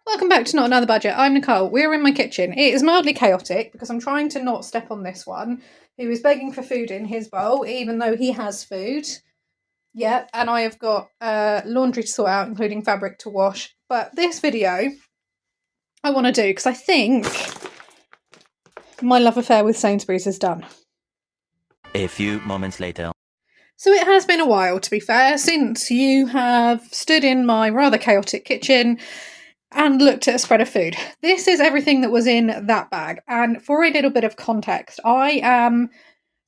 Welcome back to Not Another Budget. I'm Nicole. We're in my kitchen. It is mildly chaotic because I'm trying to not step on this one, who is begging for food in his bowl, even though he has food. Yeah, and I have got laundry to sort out, including fabric to wash. But this video I want to do because I think my love affair with Sainsbury's is done. A few moments later. So it has been a while, to be fair, since you have stood in my rather chaotic kitchen and looked at a spread of food. This is everything that was in that bag. And for a little bit of context, I am,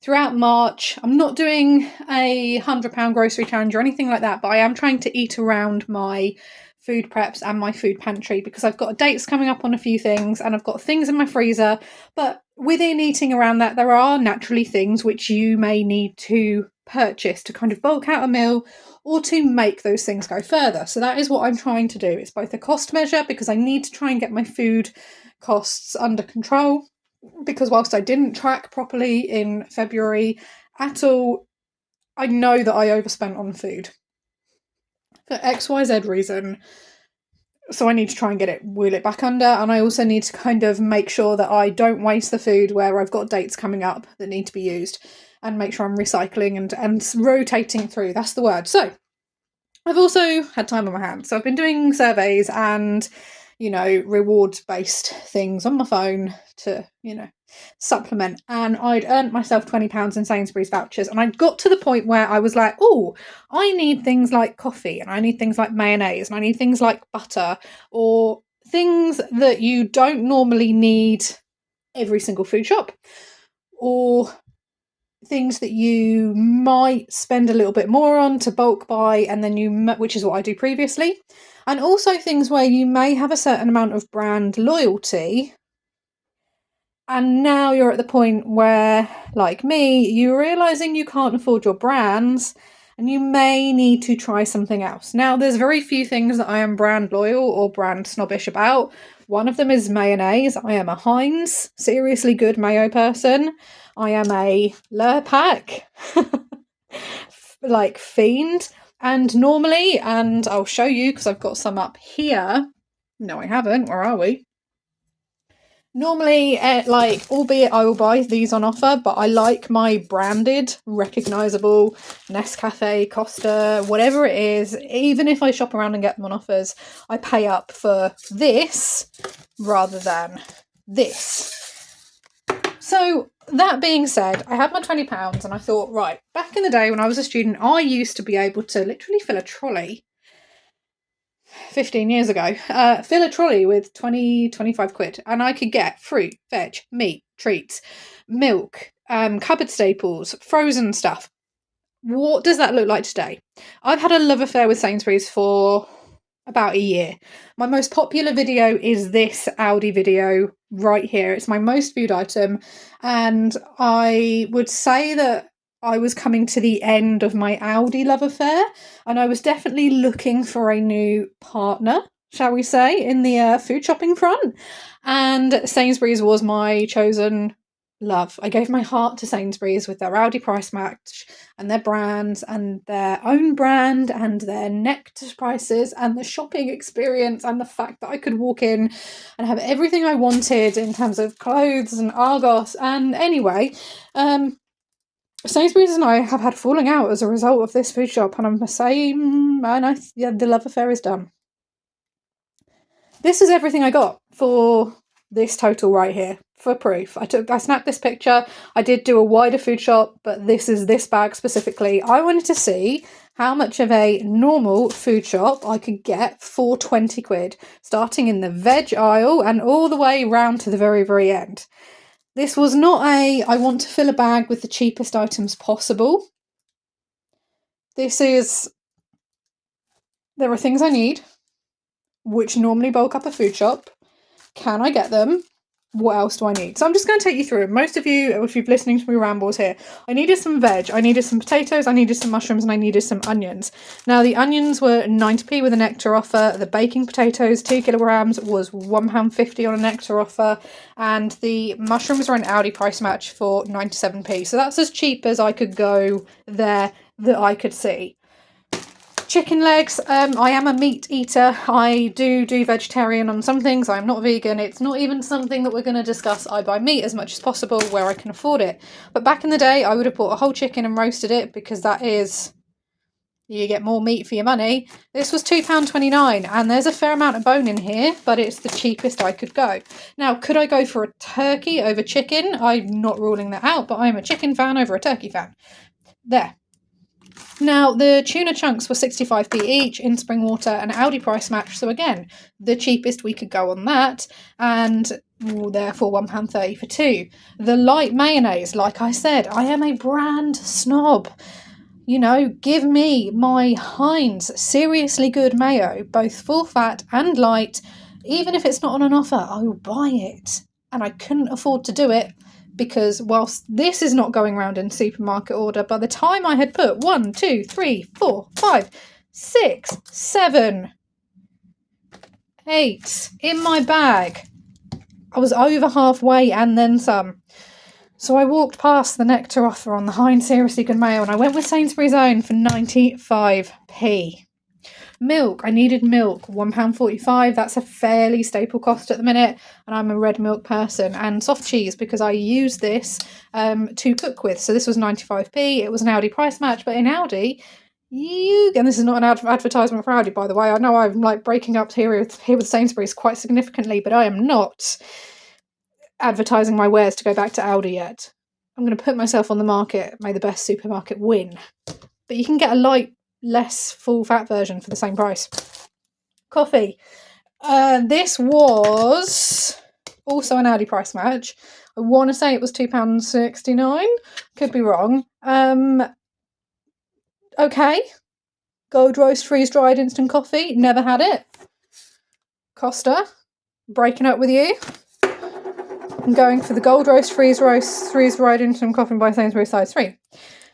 throughout March, I'm not doing a £100 grocery challenge or anything like that, but I am trying to eat around my food preps and my food pantry because I've got dates coming up on a few things and I've got things in my freezer. But within eating around that, there are naturally things which you may need to purchase to kind of bulk out a meal or to make those things go further. So that is what I'm trying to do. It's both a cost measure because I need to try and get my food costs under control, because whilst I didn't track properly in February at all, I know that I overspent on food for XYZ reason. So I need to try and wheel it back under, and I also need to kind of make sure that I don't waste the food where I've got dates coming up that need to be used, and make sure I'm recycling and rotating through. That's the word. So I've also had time on my hands. So I've been doing surveys and, reward-based things on my phone to, supplement. And I'd earned myself £20 in Sainsbury's vouchers. And I'd got to the point where I was like, oh, I need things like coffee, and I need things like mayonnaise, and I need things like butter, or things that you don't normally need every single food shop, or things that you might spend a little bit more on to bulk buy, and then which is what I do previously, and also things where you may have a certain amount of brand loyalty, and now you're at the point where, like me, you're realising you can't afford your brands and you may need to try something else. Now, there's very few things that I am brand loyal or brand snobbish about. One of them is mayonnaise. I am a Heinz seriously good mayo person. I am a Lurpak fiend. And normally, and I'll show you because I've got some up here. No, I haven't. Where are we? Normally, albeit I will buy these on offer, but I like my branded, recognisable Nescafe, Costa, whatever it is. Even if I shop around and get them on offers, I pay up for this rather than this. So that being said, I had my £20 and I thought, right, back in the day when I was a student, I used to be able to literally fill a trolley 15 years ago, fill a trolley with 25 quid, and I could get fruit, veg, meat, treats, milk, cupboard staples, frozen stuff. What does that look like today? I've had a love affair with Sainsbury's for about a year. My most popular video is this Aldi video right here. It's my most viewed item, and I would say that I was coming to the end of my Aldi love affair, and I was definitely looking for a new partner, shall we say, in the food shopping front. And Sainsbury's was my chosen love. I gave my heart to Sainsbury's with their Aldi price match and their brands and their own brand and their nectar prices and the shopping experience and the fact that I could walk in and have everything I wanted in terms of clothes and Argos. And anyway, Sainsbury's and I have had falling out as a result of this food shop, and I must say, the love affair is done. This is everything I got for this total right here, for proof. I snapped this picture. I did do a wider food shop, but this is this bag specifically. I wanted to see how much of a normal food shop I could get for 20 quid, starting in the veg aisle and all the way round to the very, very end. This was not I want to fill a bag with the cheapest items possible. This is, there are things I need, which normally bulk up a food shop. Can I get them? What else do I need? So I'm just going to take you through it. Most of you, if you've listening to me rambles here, I needed some veg, I needed some potatoes, I needed some mushrooms, and I needed some onions. Now, the onions were 90p with a nectar offer. The baking potatoes, 2 kilograms, was £1.50 on a nectar offer. And the mushrooms were an Aldi price match for 97p. So that's as cheap as I could go there that I could see. Chicken legs. I am a meat eater. I do vegetarian on some things. I'm not vegan. It's not even something that we're going to discuss. I buy meat as much as possible where I can afford it. But back in the day, I would have bought a whole chicken and roasted it because that is, you get more meat for your money. This was £2.29 and there's a fair amount of bone in here, but it's the cheapest I could go. Now, could I go for a turkey over chicken? I'm not ruling that out, but I'm a chicken fan over a turkey fan. There. Now, the tuna chunks were 65p each in Springwater, an Aldi price match. So again, the cheapest we could go on that, and therefore £1.30 for two. The light mayonnaise, like I said, I am a brand snob. You know, give me my Heinz seriously good mayo, both full fat and light. Even if it's not on an offer, I will buy it. And I couldn't afford to do it because whilst this is not going around in supermarket order, by the time I had put 1, 2, 3, 4, 5, 6, 7, 8 in my bag, I was over halfway and then some. So I walked past the Nectar offer on the Heinz Seriously Good Mayo and I went with Sainsbury's Own for 95p. Milk, I needed milk, £1.45. That's a fairly staple cost at the minute, and I'm a red milk person. And soft cheese, because I use this to cook with. So this was 95p. It was an Aldi price match, but in Aldi, and this is not an advertisement for Aldi, by the way. I know I'm like breaking up here with Sainsbury's quite significantly, but I am not advertising my wares to go back to Aldi yet. I'm going to put myself on the market. May the best supermarket win. But you can get a light, less full fat version for the same price. Coffee. This was also an Aldi price match. I want to say it was £2.69. Could be wrong. Okay. Gold roast freeze dried instant coffee. Never had it. Costa. Breaking up with you. I'm going for the gold roast freeze dried instant coffee by Sainsbury's size 3.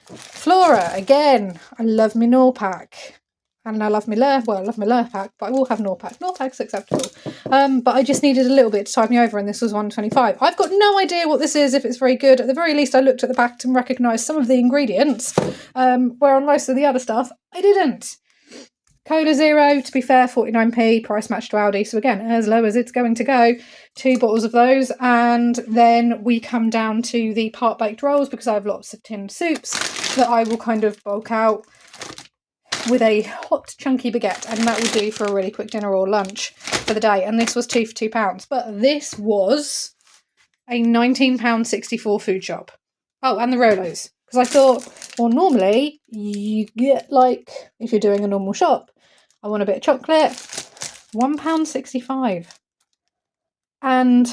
Flora, again, I love my Norpack. And I love my Lurpak, but I will have Norpack. Norpack's acceptable. But I just needed a little bit to tide me over, and this was £1.25. I've got no idea what this is, if it's very good. At the very least, I looked at the back and recognised some of the ingredients, where on most of the other stuff, I didn't. Cola Zero, to be fair, 49p, price match to Aldi. So again, as low as it's going to go. 2 bottles of those. And then we come down to the part-baked rolls, because I have lots of tinned soups that I will kind of bulk out with a hot chunky baguette, and that will do for a really quick dinner or lunch for the day. And this was 2 for £2, but this was a £19.64 food shop. Oh, and the Rolos, because I thought, well, normally you get, like, if you're doing a normal shop, I want a bit of chocolate, £1.65, and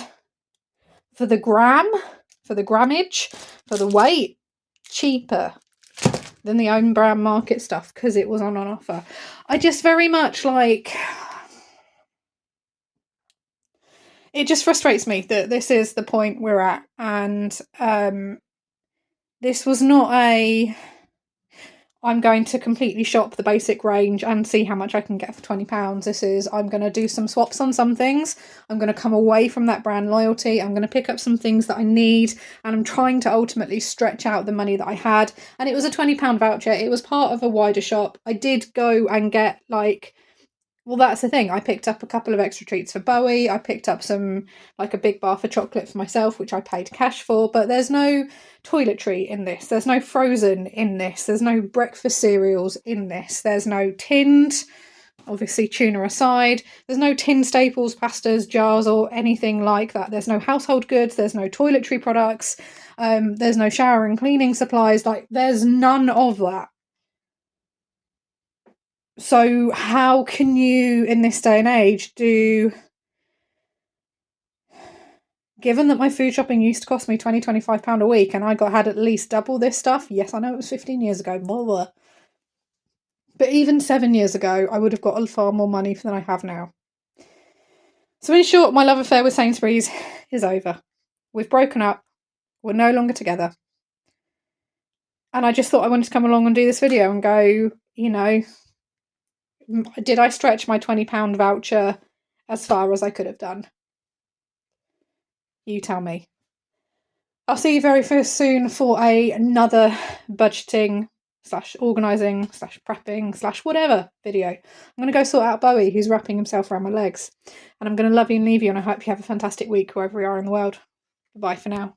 for the grammage, for the weight, cheaper than the own brand market stuff because it was on an offer. I just very much like, it just frustrates me that this is the point we're at, and this was not I'm going to completely shop the basic range and see how much I can get for £20. This is, I'm going to do some swaps on some things. I'm going to come away from that brand loyalty. I'm going to pick up some things that I need, and I'm trying to ultimately stretch out the money that I had. And it was a £20 voucher. It was part of a wider shop. I did go and get well, that's the thing. I picked up a couple of extra treats for Bowie. I picked up some, like a big bar for chocolate for myself, which I paid cash for. But there's no toiletry in this. There's no frozen in this. There's no breakfast cereals in this. There's no tinned, obviously tuna aside. There's no tinned staples, pastas, jars, or anything like that. There's no household goods. There's no toiletry products. There's no shower and cleaning supplies. Like, there's none of that. So how can you, in this day and age, given that my food shopping used to cost me £25 a week and I had at least double this stuff? Yes, I know it was 15 years ago, blah, blah. But even 7 years ago, I would have got far more money than I have now. So in short, my love affair with Sainsbury's is over. We've broken up. We're no longer together. And I just thought I wanted to come along and do this video and go, did I stretch my £20 voucher as far as I could have done? You tell me. I'll see you very soon for another budgeting / organising / prepping / whatever video. I'm going to go sort out Bowie, who's wrapping himself around my legs. And I'm going to love you and leave you, and I hope you have a fantastic week wherever you are in the world. Bye for now.